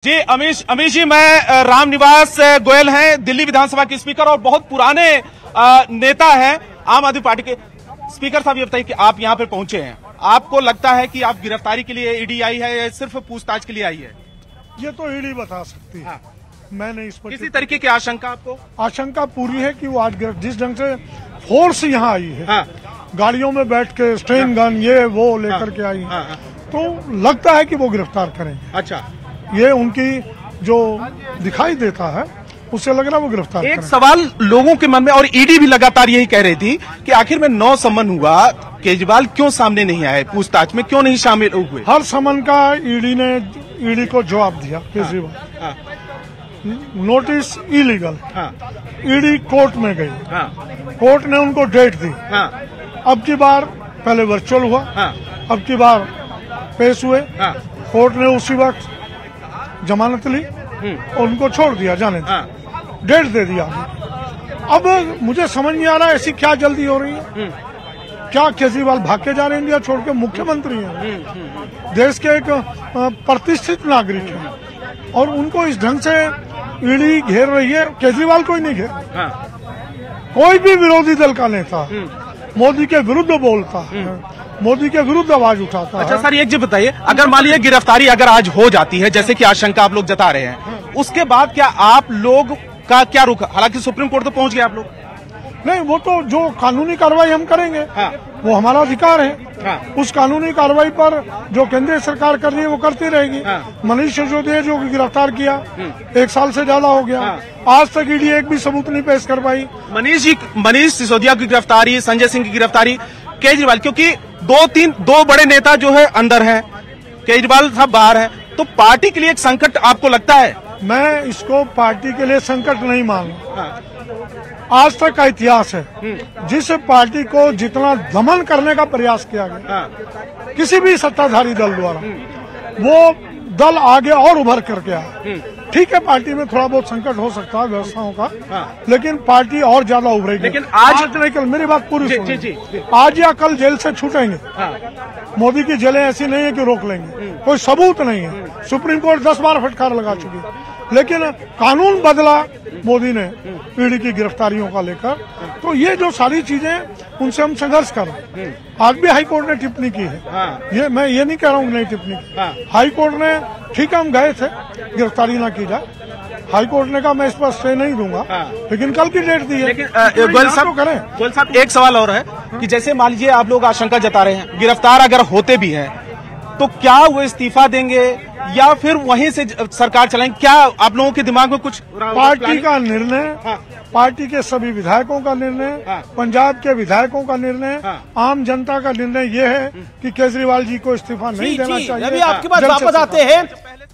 जी अमीश जी, मैं रामनिवास गोयल हैं, दिल्ली विधानसभा के स्पीकर और बहुत पुराने नेता हैं आम आदमी पार्टी के। स्पीकर साहब, ये बताइए कि आप यहाँ पे पहुंचे हैं, आपको लगता है कि आप गिरफ्तारी के लिए ईडी आई है या सिर्फ पूछताछ के लिए आई है? ये तो ईडी बता सकती है। हाँ। मैंने इस पर किसी तरीके की आशंका आपको? आशंका पूरी है कि वो आज जिस ढंग से फोर्स यहाँ आई है, हाँ। गाड़ियों में बैठ के स्ट्रेन गन ये वो लेकर के आई है, तो लगता है कि वो गिरफ्तार करेंगे। अच्छा, ये उनकी जो दिखाई देता है उससे लग रहा है वो गिरफ्तार एक करेंगे। सवाल लोगों के मन में, और ईडी भी लगातार यही कह रही थी कि आखिर में 9 समन हुआ, केजरीवाल क्यों सामने नहीं आए, पूछताछ में क्यों नहीं शामिल हुए? हर समन का ईडी को जवाब दिया केजरीवाल। हाँ। Notice illegal. हाँ। ईडी कोर्ट में गई। हाँ। कोर्ट ने उनको डेट दी। हाँ। अब की बार पहले वर्चुअल हुआ। हाँ। अब की बार पेश हुए। हाँ। कोर्ट ने उसी वक्त जमानत ली और उनको छोड़ दिया जाने। हाँ। डेट दे दिया। अब मुझे समझ नहीं आ रहा ऐसी क्या जल्दी हो रही है। क्या केजरीवाल भाग के जा रहे हैं इंडिया छोड़ के? मुख्यमंत्री हैं, देश के एक प्रतिष्ठित नागरिक हैं और उनको इस ढंग से ईडी घेर रही है। केजरीवाल कोई नहीं घेर। हाँ। कोई भी विरोधी दल का नेता मोदी के विरुद्ध बोलता है, मोदी के विरुद्ध आवाज उठाता है। अच्छा सर, एक चीज बताइए, अगर मान लीजिए गिरफ्तारी अगर आज हो जाती है जैसे कि आशंका आप लोग जता रहे हैं, उसके बाद क्या आप लोग का क्या रुख? हालांकि सुप्रीम कोर्ट तो पहुंच गए आप लोग। नहीं, वो तो जो कानूनी कार्रवाई हम करेंगे। हाँ। वो हमारा अधिकार है। हाँ। उस कानूनी कार्रवाई पर जो केंद्रीय सरकार कर रही है वो करती रहेगी। हाँ। मनीष सिसोदिया जो गिरफ्तार किया 1 साल से ज्यादा हो गया। हाँ। आज तक ईडी एक भी सबूत नहीं पेश कर पाई। मनीष सिसोदिया की गिरफ्तारी, संजय सिंह की गिरफ्तारी, केजरीवाल, क्योंकि दो बड़े नेता जो है अंदर हैं, केजरीवाल साहब बाहर हैं, तो पार्टी के लिए एक संकट आपको लगता है? मैं इसको पार्टी के लिए संकट नहीं मानूं। आज तक का इतिहास है, जिस पार्टी को जितना दमन करने का प्रयास किया गया किसी भी सत्ताधारी दल द्वारा, वो दल आगे और उभर करके आया। ठीक है, पार्टी में थोड़ा बहुत संकट हो सकता है व्यवस्थाओं का, लेकिन पार्टी और ज्यादा उभरेगी। लेकिन आज नहीं, कल मेरी बात पूरी सुनिए। आज या कल जेल से छूटेंगे। मोदी की जेलें ऐसी नहीं है कि रोक लेंगे, कोई सबूत नहीं है। सुप्रीम कोर्ट 10 बार फटकार लगा चुकी है, लेकिन कानून बदला मोदी ने ईडी की गिरफ्तारियों का लेकर। तो ये जो सारी चीजें, उनसे हम संघर्ष कर रहे हैं। आज भी हाई कोर्ट ने टिप्पणी की है। ये मैं ये नहीं कह रहा हूँ नहीं टिप्पणी की। हाई कोर्ट ने, ठीक है हम गए थे, गिरफ्तारी ना की जाए, हाई कोर्ट ने कहा मैं इस पर स्टे नहीं दूंगा, लेकिन कल की डेट दी है। लेकिन गोयल साहब, एक सवाल और है कि जैसे मान लीजिए आप लोग आशंका जता रहे हैं, गिरफ्तार अगर होते भी हैं तो क्या वो इस्तीफा देंगे या फिर वहीं से सरकार चलाएंगे? क्या आप लोगों के दिमाग में कुछ? पार्टी का निर्णय, पार्टी के सभी विधायकों का निर्णय, पंजाब के विधायकों का निर्णय, आम जनता का निर्णय ये है कि केजरीवाल जी को इस्तीफा नहीं देना चाहिए। अभी आपके पास वापस आते हैं,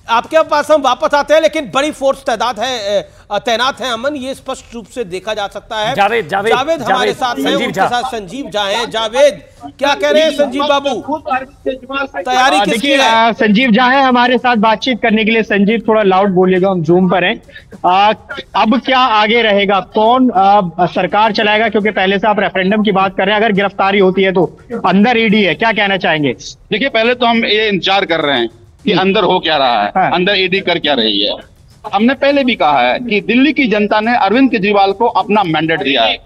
आपके पास हम वापस आते हैं, लेकिन बड़ी फोर्स तैनात है अमन, ये स्पष्ट रूप से देखा जा सकता है। जावेद हमारे साथ हैं, उनके साथ संजीव झा हैं। जावेद, क्या कह रहे हैं संजीव बाबू, तैयारी किसकी है? संजीव झा है हमारे साथ बातचीत करने के लिए। संजीव, थोड़ा लाउड बोलिएगा, हम जूम पर हैं। अब क्या आगे रहेगा, कौन सरकार चलाएगा? क्योंकि पहले से आप रेफरेंडम की बात कर रहे हैं, अगर गिरफ्तारी होती है तो अंदर ईडी है, क्या कहना चाहेंगे? देखिए, पहले तो हम ये इंतजार कर रहे हैं कि अंदर हो क्या रहा है। हाँ। अंदर ईडी कर क्या रही है। हमने पहले भी कहा है कि दिल्ली की जनता ने अरविंद केजरीवाल को अपना मैंडेट दिया है।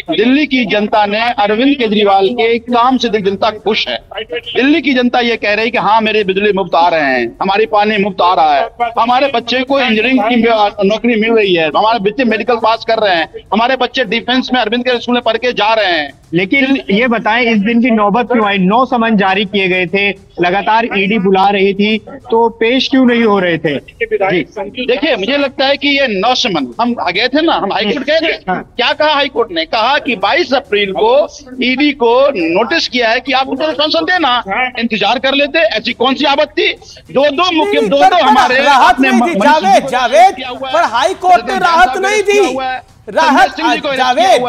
दिल्ली की जनता ने अरविंद केजरीवाल के काम से जनता खुश है। दिल्ली की जनता ये कह रही है कि हाँ, मेरे बिजली मुफ्त आ रहे हैं, हमारी पानी मुफ्त आ रहा है, हमारे बच्चे को इंजीनियरिंग की नौकरी मिल रही है, हमारे बच्चे मेडिकल पास कर रहे हैं, हमारे बच्चे डिफेंस में अरविंद के स्कूल में पढ़ के जा रहे हैं। लेकिन ये बताएं, इस दिन की नौबत क्यों आई? 9 समन जारी किए गए थे, लगातार ईडी बुला रही थी, तो पेश क्यों नहीं हो रहे थे? देखिए, मुझे लगता है कि ये 9 समन, हम गए थे ना, हम हाईकोर्ट गए थे। क्या कहा हाईकोर्ट ने? कहा कि 22 अप्रैल को ईडी को नोटिस किया है कि आप उनको रिस्पॉन्सल देना, इंतजार कर लेते। ऐसी कौन सी आपत्ति? दो हमारे जावेद, पर हाईकोर्ट ने राहत नहीं दी। राहत जावेद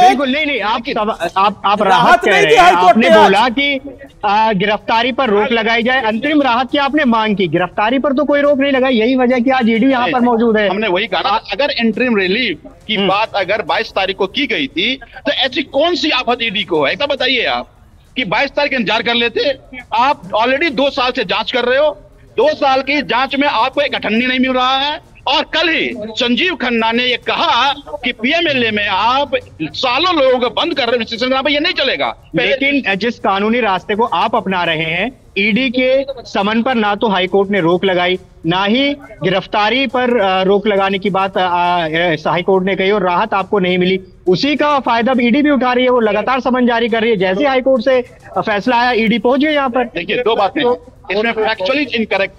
बिल्कुल नहीं, आप राहत नहीं दी। आपने बोला कि गिरफ्तारी पर रोक लगाई जाए, अंतरिम राहत की आपने मांग की, गिरफ्तारी पर तो कोई रोक नहीं लगाई। यही वजह कि आज ईडी यहाँ पर मौजूद है। हमने वही कहा, अगर इंटरिम रिलीफ की बात अगर 22 तारीख को की गई थी तो ऐसी कौन सी आफत ईडी को है? एक बताइए आप कि 22 तारीख इंतजार कर लेते। आप ऑलरेडी 2 साल से जांच कर रहे हो, 2 साल की जांच में आपको एक अठन्नी नहीं मिल रहा है। और कल ही संजीव खन्ना ने ये कहा कि पीएमएलए में आप सालों लोगों को बंद कर रहे हैं, ये नहीं चलेगा। लेकिन जिस कानूनी रास्ते को आप अपना रहे हैं, ईडी के समन पर ना तो हाईकोर्ट ने रोक लगाई, ना ही गिरफ्तारी पर रोक लगाने की बात हाईकोर्ट ने कही, और राहत आपको नहीं मिली। उसी का फायदा ईडी भी उठा रही है, वो लगातार समन जारी कर रही है। जैसे हाईकोर्ट से फैसला आया, ईडी पहुंच गई यहाँ पर। देखिए, 2 बातें इसमें फैक्चुअली इनकरेक्ट।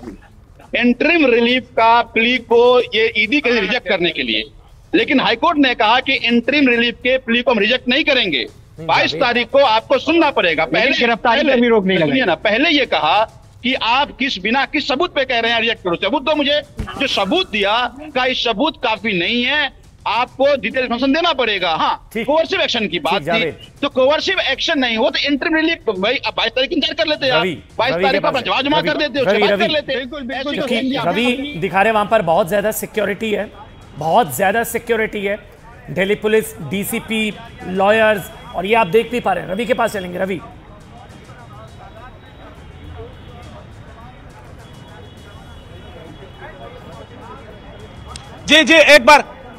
इंटरिम रिलीफ का प्ली को ये ईडी के रिजेक्ट करने के लिए, लेकिन हाईकोर्ट ने कहा कि इंटरिम रिलीफ के प्ली को हम रिजेक्ट नहीं करेंगे। 22 तारीख को आपको सुनना पड़ेगा। पहले गिरफ्तारी पर भी रोक नहीं लगाई ना। पहले ये कहा कि आप किस सबूत पे कह रहे हैं रिजेक्ट करो, सबूत दो मुझे। जो सबूत दिया का इस सबूत काफी नहीं है, आपको डिटेल इन्फॉर्मेशन देना पड़ेगा। हाँ, कोवर्सिव एक्शन की बात थी, तो कोवर्सिव एक्शन नहीं हो तो इंटरिम रिलीफ भाई 22 तारीख इंतजार कर लेते हैं। 22 तारीख को जवाब जमा कर देते, उसके बाद कर लेते। रवि दिखा रहे वहां पर बहुत ज्यादा सिक्योरिटी है, बहुत ज्यादा सिक्योरिटी है। दिल्ली पुलिस, डीसीपी, लॉयर्स, और ये आप देख नहीं पा रहे हैं। रवि के पास चलेंगे। रवि, जी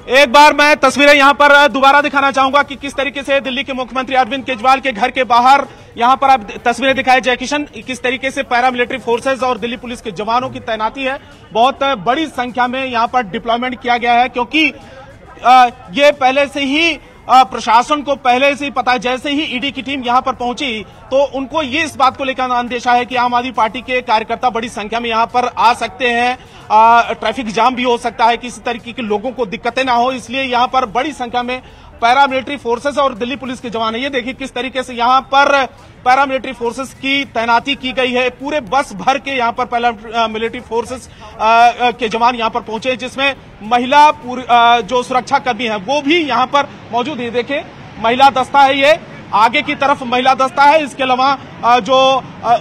एक बार मैं तस्वीरें यहां पर दोबारा दिखाना चाहूंगा कि किस तरीके से दिल्ली के मुख्यमंत्री अरविंद केजरीवाल के घर के बाहर यहां पर आप तस्वीरें दिखाए जय किशन, किस तरीके से पैरामिलिट्री फोर्सेज और दिल्ली पुलिस के जवानों की तैनाती है। बहुत बड़ी संख्या में यहां पर डिप्लॉयमेंट किया गया है, क्योंकि ये पहले से ही प्रशासन को पहले से ही पता है। जैसे ही ईडी की टीम यहां पर पहुंची तो उनको ये इस बात को लेकर अंदेशा है कि आम आदमी पार्टी के कार्यकर्ता बड़ी संख्या में यहां पर आ सकते हैं, ट्रैफिक जाम भी हो सकता है, किसी तरीके के लोगों को दिक्कतें ना हो, इसलिए यहां पर बड़ी संख्या में पैरामिलिट्री फोर्सेस और दिल्ली पुलिस के जवान है। ये देखिए किस तरीके से यहां पर पैरामिलिट्री फोर्सेस की तैनाती की गई है। पूरे बस भर के यहां पर पैरामिलिट्री फोर्सेस के जवान यहां पर पहुंचे, जिसमें महिला जो सुरक्षा कर्मी है वो भी यहां पर मौजूद है। देखिए, महिला दस्ता है, ये आगे की तरफ महिला दस्ता है, इसके अलावा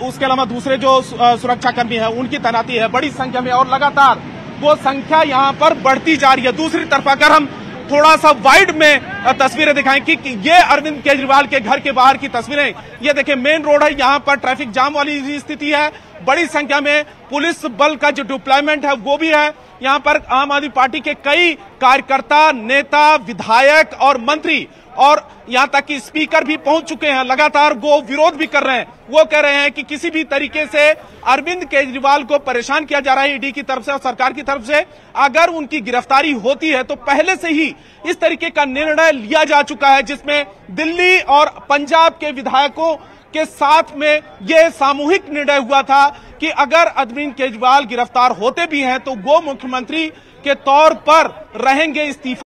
उसके अलावा दूसरे जो सुरक्षा कर्मी है उनकी तैनाती है बड़ी संख्या में, और लगातार वो संख्या यहां पर बढ़ती जा रही है। दूसरी तरफ अगर हम थोड़ा सा वाइड में तस्वीरें दिखाएं कि ये अरविंद केजरीवाल के घर के बाहर की तस्वीरें, ये देखिए मेन रोड है, यहां पर ट्रैफिक जाम वाली स्थिति है। बड़ी संख्या में पुलिस बल का जो डिप्लॉयमेंट है वो भी है। यहां पर आम आदमी पार्टी के कई कार्यकर्ता, नेता, विधायक और मंत्री और यहां तक कि स्पीकर भी पहुंच चुके हैं। लगातार वो विरोध भी कर रहे हैं। वो कह रहे हैं कि किसी भी तरीके से अरविंद केजरीवाल को परेशान किया जा रहा है ईडी की तरफ से और सरकार की तरफ से। अगर उनकी गिरफ्तारी होती है तो पहले से ही इस तरीके का निर्णय लिया जा चुका है, जिसमें दिल्ली और पंजाब के विधायकों के साथ में यह सामूहिक निर्णय हुआ था कि अगर अरविंद केजरीवाल गिरफ्तार होते भी हैं तो वो मुख्यमंत्री के तौर पर रहेंगे, इस्तीफा